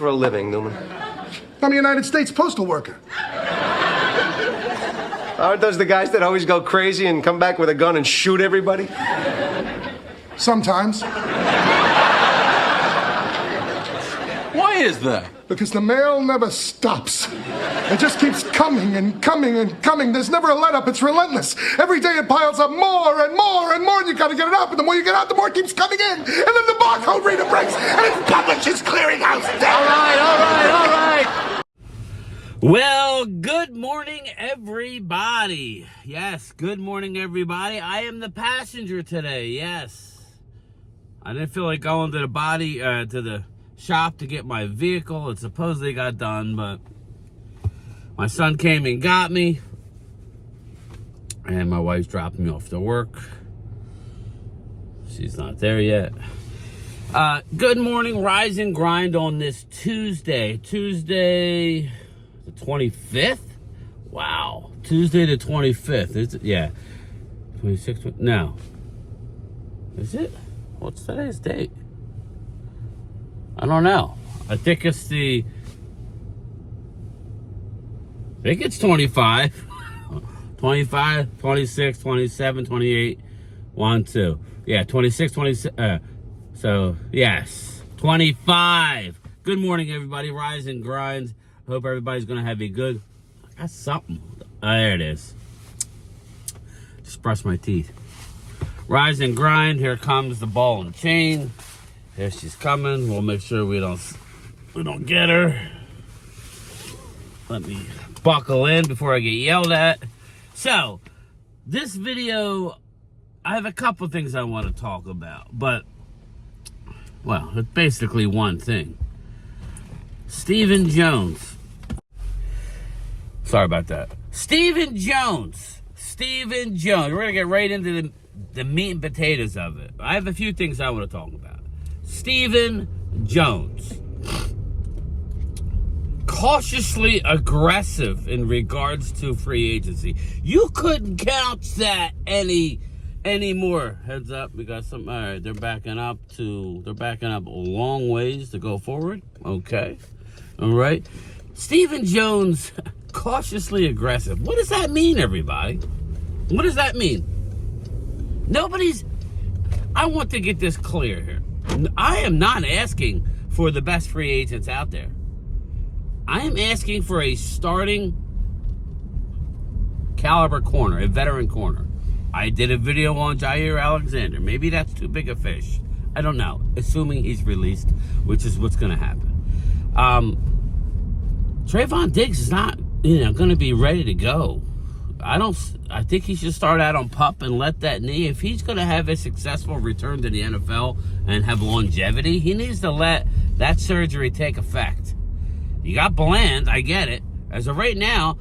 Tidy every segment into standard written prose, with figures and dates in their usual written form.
for a living, Newman? I'm a United States postal worker. Aren't those the guys that always go crazy and come back with a gun and shoot everybody? Sometimes. Why is that? Because the mail never stops. It just keeps coming and coming and coming. There's never a let up. It's relentless. Every day it piles up more and more and more, and you gotta get it out. But the more you get out, the more it keeps coming in. And then the barcode reader breaks, and it's Publishers Clearinghouse Day. All right. Well, good morning, everybody. Yes, good morning, everybody. I am the passenger today, yes. I didn't feel like going to the shop to get my vehicle. It supposedly got done, but my son came and got me, and my wife's dropping me off to work. She's not there yet. Good morning, rise and grind on this Tuesday the 25th. Wow, Tuesday the 25th. Is it? Yeah, 26th. No, is it? What's today's date? I don't know. I think it's 25. 25, 26, 27, 28, 1, 2. Yeah, 26, 27. So, yes, 25. Good morning, everybody. Rise and grind. Hope everybody's going to have a good... I got something. Oh, there it is. Just brush my teeth. Rise and grind. Here comes the ball and chain. Here she's coming. We'll make sure we don't get her. Let me buckle in before I get yelled at. So, this video, I have a couple things I want to talk about, but, well, it's basically one thing. Stephen Jones. Sorry about that. Stephen Jones. We're going to get right into the meat and potatoes of it. I have a few things I want to talk about. Stephen Jones. Cautiously aggressive in regards to free agency. You couldn't couch that anymore. Heads up, we got some. All right, they're backing up a long ways to go forward. Okay, all right. Stephen Jones, cautiously aggressive. What does that mean, everybody? What does that mean? I want to get this clear here. I am not asking for the best free agents out there. I am asking for a starting caliber corner, a veteran corner. I did a video on Jair Alexander. Maybe that's too big a fish. I don't know. Assuming he's released, which is what's going to happen. Trayvon Diggs is not, going to be ready to go. I think he should start out on PUP and let that knee. If he's going to have a successful return to the NFL and have longevity, he needs to let that surgery take effect. You got Bland, I get it. As of right now,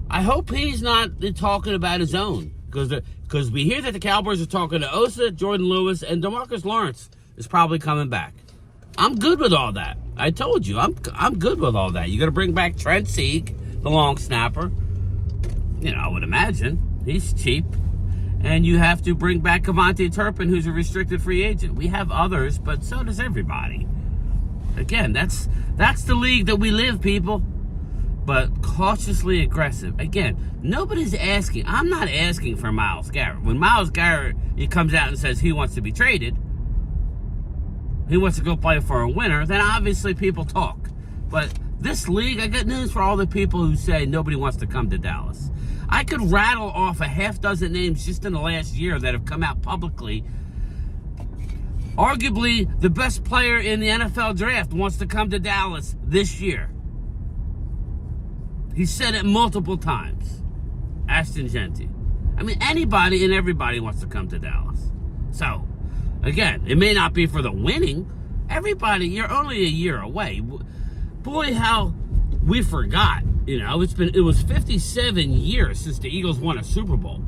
I hope he's not talking about his own. Because we hear that the Cowboys are talking to Osa, Jordan Lewis, and DeMarcus Lawrence is probably coming back. I'm good with all that. I told you, I'm good with all that. You got to bring back Trent Sieg, the long snapper. I would imagine. He's cheap. And you have to bring back Kevontae Turpin, who's a restricted free agent. We have others, but so does everybody. Again, that's the league that we live, people. But cautiously aggressive. Again, nobody's asking. I'm not asking for Myles Garrett. When Myles Garrett, he comes out and says he wants to be traded, he wants to go play for a winner, then obviously people talk. But this league, I got news for all the people who say nobody wants to come to Dallas. I could rattle off a half dozen names just in the last year that have come out publicly. Arguably, the best player in the NFL draft wants to come to Dallas this year. He said it multiple times. Ashton Genty. I mean, anybody and everybody wants to come to Dallas. So, again, it may not be for the winning. Everybody, you're only a year away. Boy, how we forgot. It was 57 years since the Eagles won a Super Bowl.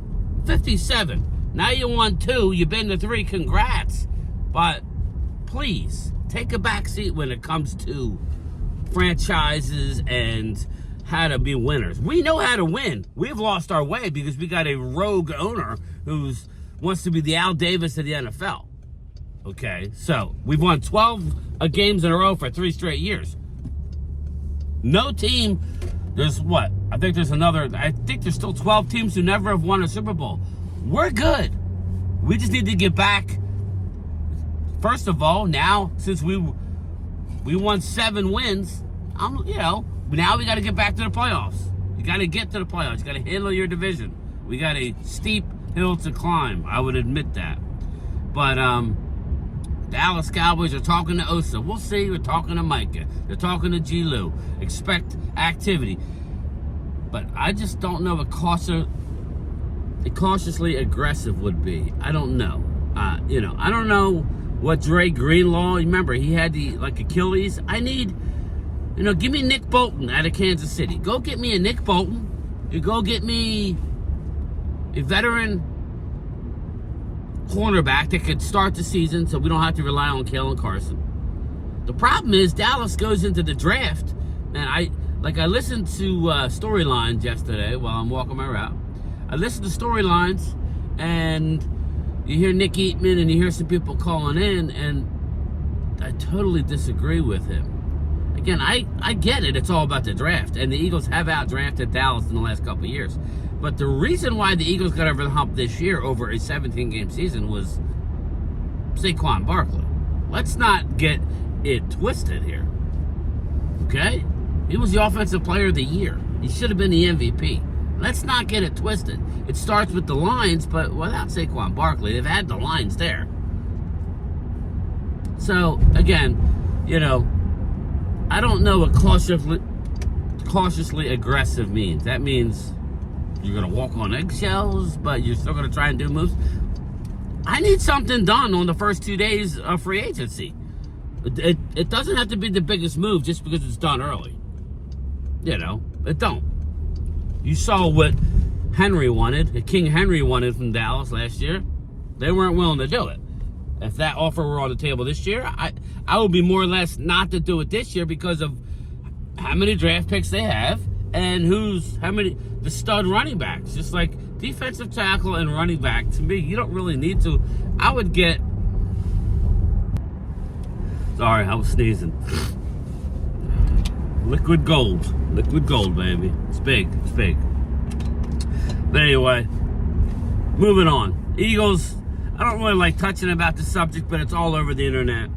57. Now you won 2. You've been to 3. Congrats. But please, take a back seat when it comes to franchises and how to be winners. We know how to win. We've lost our way because we got a rogue owner who wants to be the Al Davis of the NFL. Okay, so we've won 12 games in a row for 3 straight years. No team, there's what? I think there's still 12 teams who never have won a Super Bowl. We're good. We just need to get back. First of all, now since we won 7 wins, now we got to get back to the playoffs. You got to get to the playoffs. You got to handle your division. We got a steep hill to climb. I would admit that. But Dallas Cowboys are talking to Osa. We'll see. We're talking to Micah. They're talking to G. Lou. Expect activity. But I just don't know what cautiously aggressive would be. I don't know. I don't know what Dre Greenlaw. Remember, he had the Achilles. I need, give me Nick Bolton out of Kansas City. Go get me a Nick Bolton. You go get me a veteran cornerback that could start the season, so we don't have to rely on Kalen Carson. The problem is Dallas goes into the draft, and I listened to storylines yesterday while I'm walking my route. I listened to storylines, and you hear Nick Eatman and you hear some people calling in, and I totally disagree with him. Again, I get it. It's all about the draft, and the Eagles have out-drafted Dallas in the last couple of years. But the reason why the Eagles got over the hump this year over a 17-game season was Saquon Barkley. Let's not get it twisted here. Okay? He was the Offensive Player of the Year. He should have been the MVP. Let's not get it twisted. It starts with the Lions, but without Saquon Barkley, they've had the Lions there. So, again, I don't know what cautiously aggressive means. That means you're going to walk on eggshells, but you're still going to try and do moves. I need something done on the first 2 days of free agency. It doesn't have to be the biggest move just because it's done early. It don't. You saw what King Henry wanted from Dallas last year. They weren't willing to do it. If that offer were on the table this year, I would be more or less not to do it this year because of how many draft picks they have and the stud running backs. Just like defensive tackle and running back, to me, you don't really need to. I would get... Sorry, I was sneezing. Liquid gold, baby. It's big. But anyway, moving on. Eagles, I don't really like touching about the subject, but it's all over the internet.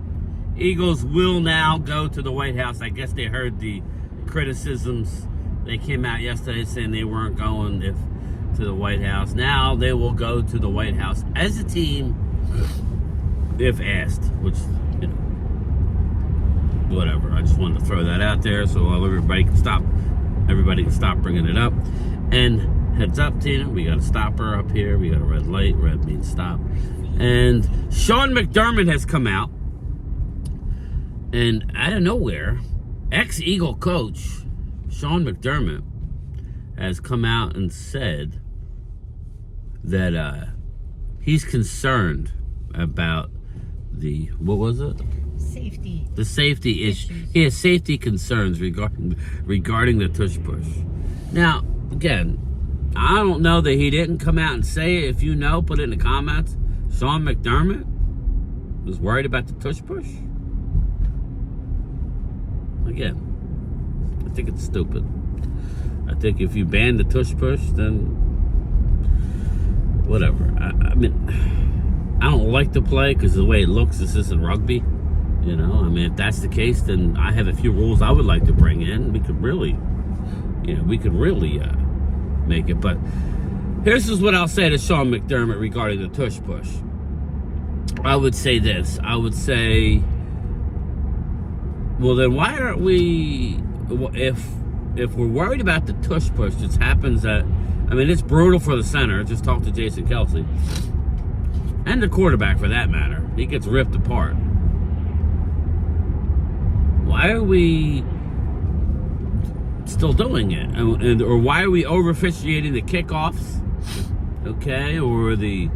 Eagles will now go to the White House. I guess they heard the criticisms. They came out yesterday saying they weren't going to the White House. Now they will go to the White House as a team if asked, which, whatever. I just wanted to throw that out there so everybody can stop bringing it up. And heads up, Tina, we got a stopper up here. We got a red light. Red means stop. And Sean McDermott has come out, and out of nowhere, ex-Eagle coach Sean McDermott has come out and said that he's concerned about the, what was it? Safety. The safety issue. He has safety concerns regarding the tush push. Now, again, I don't know that he didn't come out and say it. If you know, put it in the comments. Sean McDermott was worried about the tush push. Again, I think it's stupid. I think if you ban the tush push, then whatever. I mean, I don't like the play because the way it looks, this isn't rugby. If that's the case, then I have a few rules I would like to bring in. We could really make it. But here's what I'll say to Sean McDermott regarding the tush push. I would say this. I would say, well, then why aren't we, if we're worried about the tush push, it happens that, it's brutal for the center. Just talk to Jason Kelsey. And the quarterback, for that matter. He gets ripped apart. Why are we still doing it? Or why are we over-officiating the kickoffs? Okay, or the...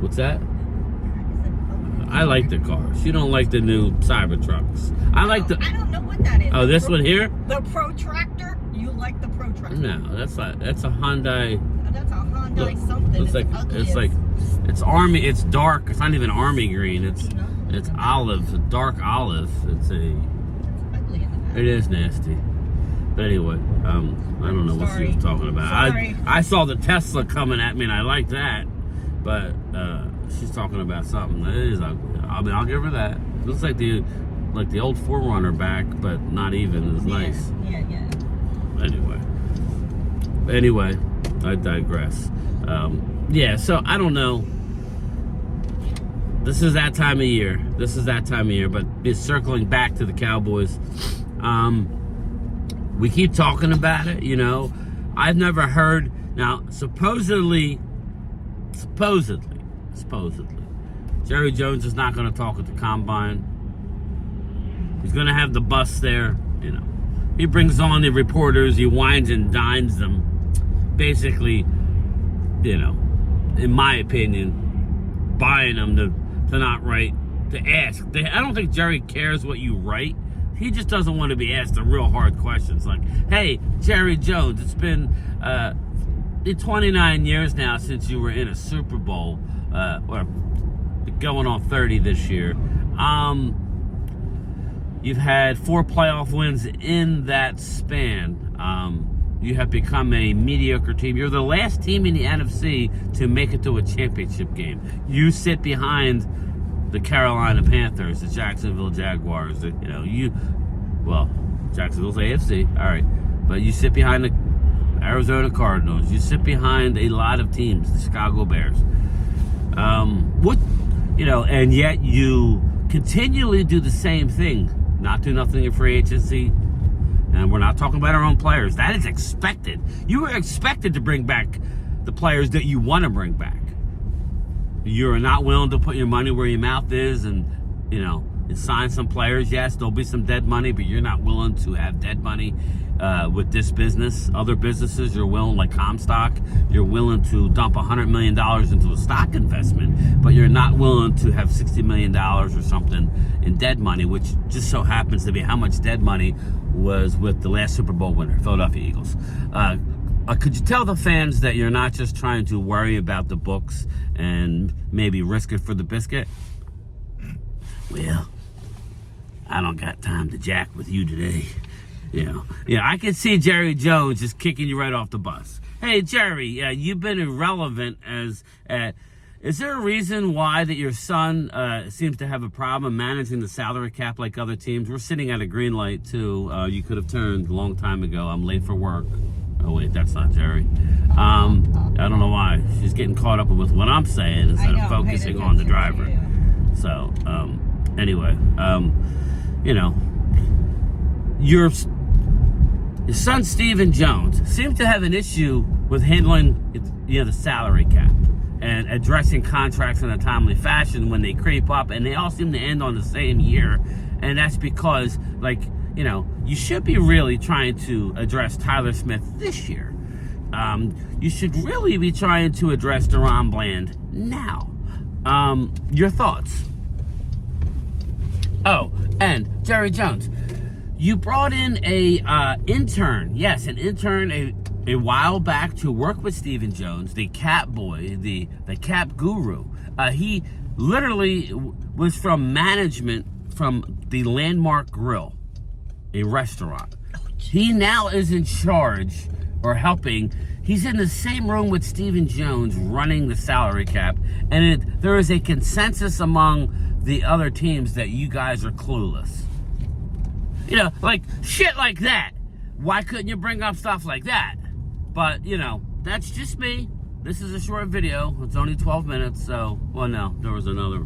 What's that? I like the cars. You don't like the new Cybertrucks. I don't know what that is. Oh, this one here? The Protractor? You like the Protractor? No, that's a Hyundai. That's a Honda. like something. It's army. It's dark. It's not even army green. It's olive, dark olive. It's ugly. It is nasty. But anyway, I don't know what she was talking about. Sorry. I saw the Tesla coming at me, and I like that. But she's talking about something that is ugly. I'll give her that. It looks like the old 4Runner back, but not even. It's nice. Yeah. Anyway, I digress. So I don't know. This is that time of year. But circling back to the Cowboys, we keep talking about it, you know. I've never heard. Now, supposedly, Jerry Jones is not going to talk at the Combine. He's going to have the bus there, you know. He brings on the reporters. He wines and dines them. Basically, you know, in my opinion, buying them to not write, to ask. I don't think Jerry cares what you write. He just doesn't want to be asked the real hard questions like, hey, Jerry Jones, it's been 29 years now since you were in a Super Bowl, or going on 30 this year. You've had 4 playoff wins in that span. You have become a mediocre team. You're the last team in the NFC to make it to a championship game. You sit behind the Carolina Panthers, the Jacksonville Jaguars. Jacksonville's AFC, all right. But you sit behind the Arizona Cardinals. You sit behind a lot of teams, the Chicago Bears. And yet you continually do the same thing. Not do nothing in free agency. And we're not talking about our own players. That is expected. You are expected to bring back the players that you want to bring back. You're not willing to put your money where your mouth is and sign some players. Yes, there'll be some dead money, but you're not willing to have dead money with this business. Other businesses, you're willing, like Comstock, you're willing to dump $100 million into a stock investment, but you're not willing to have $60 million or something in dead money, which just so happens to be how much dead money was with the last Super Bowl winner, Philadelphia Eagles. Could you tell the fans that you're not just trying to worry about the books and maybe risk it for the biscuit? Well, I don't got time to jack with you today. I can see Jerry Jones just kicking you right off the bus. Hey, Jerry, you've been irrelevant as... is there a reason why that your son seems to have a problem managing the salary cap like other teams? We're sitting at a green light, too. You could have turned a long time ago. I'm late for work. Oh, wait, that's not Jerry. I don't know why. She's getting caught up with what I'm saying instead of focusing on the driver. So, anyway, your son, Stephen Jones, seems to have an issue with handling, the salary cap and addressing contracts in a timely fashion when they creep up, and they all seem to end on the same year. And that's because, you should be really trying to address Tyler Smith this year. You should really be trying to address Deron Bland now. Your thoughts? Oh, and Jerry Jones, you brought in a intern. Yes, an intern a while back to work with Stephen Jones, the cap boy, the cap guru. He literally was from management from the Landmark Grill, a restaurant. He now is in charge or helping. He's in the same room with Stephen Jones running the salary cap, and there is a consensus among the other teams that you guys are clueless. Like shit like that. Why couldn't you bring up stuff like that? But, that's just me. This is a short video. It's only 12 minutes, so, well, no, there was another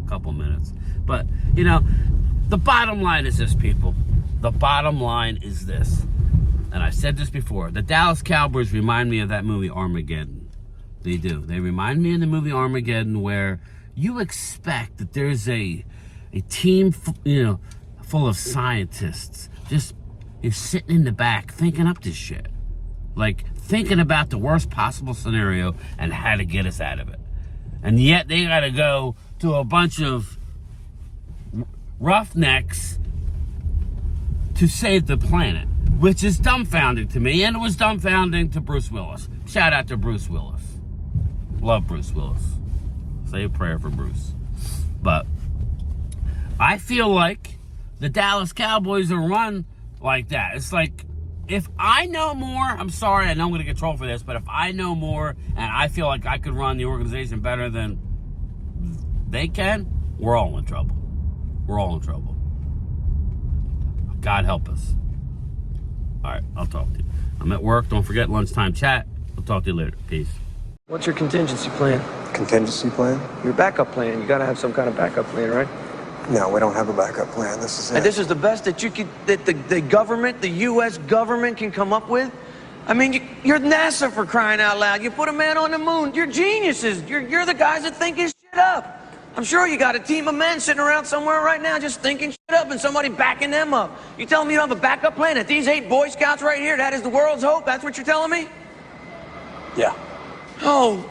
couple minutes. But, the bottom line is this, people. The bottom line is this. And I've said this before. The Dallas Cowboys remind me of that movie Armageddon. They do. They remind me of the movie Armageddon, where you expect that there's a team, full of scientists just sitting in the back thinking up this shit. Like, thinking about the worst possible scenario and how to get us out of it. And yet they got to go to a bunch of roughnecks to save the planet. which is dumbfounding to me, and it was dumbfounding to Bruce Willis. Shout out to Bruce Willis. Love Bruce Willis. Say a prayer for Bruce. But I feel like the Dallas Cowboys are run like that. It's like, if I know more, I'm sorry, I know I'm going to get trolled for this, but if I know more and I feel like I could run the organization better than they can, we're all in trouble. We're all in trouble. God help us. All right, I'll talk to you. I'm at work. Don't forget lunchtime chat. I'll talk to you later. Peace. What's your contingency plan? Contingency plan? Your backup plan. You gotta have some kind of backup plan, right? No, we don't have a backup plan. This is it. And this is the best that you could, that the government, the U.S. government can come up with? I mean, you're NASA, for crying out loud. You put a man on the moon. You're geniuses. You're the guys that think his shit up. I'm sure you got a team of men sitting around somewhere right now just thinking shit up and somebody backing them up. You telling me you don't have a backup plan? That these 8 Boy Scouts right here, that is the world's hope? That's what you're telling me? Yeah. Oh,